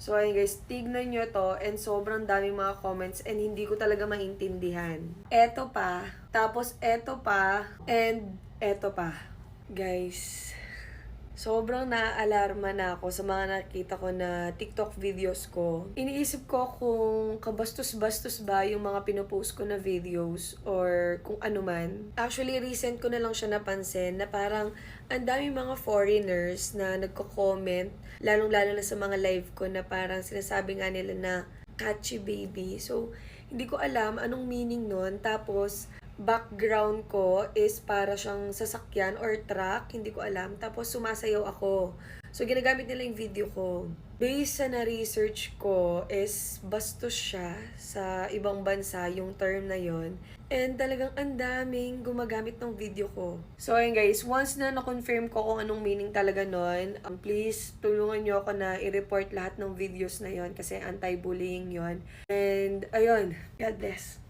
So ayun guys, tignan nyo to and sobrang daming mga comments and hindi ko talaga maintindihan. Eto pa, tapos eto pa, and eto pa. Guys, sobrang naaalarma na ako sa mga nakita ko na TikTok videos ko. Iniisip ko kung kabastos-bastos ba yung mga pinopost ko na videos or kung ano man. Actually, recent ko na lang siya napansin na parang ang dami mga foreigners na nagko-comment, lalong-lalo na sa mga live ko na parang sinasabi nga nila na catchy baby. So, hindi ko alam anong meaning nun. Tapos, background ko is para siyang sasakyan or truck, hindi ko alam. Tapos sumasayaw ako. So, ginagamit nila yung video ko. Based sa na-research ko is bastos siya sa ibang bansa yung term na yon. And talagang ang daming gumagamit ng video ko. So, ayun guys, once na na-confirm ko kung anong meaning talaga nun, please tulungan nyo ako na i-report lahat ng videos na yon kasi anti-bullying yon. And, ayun, God bless.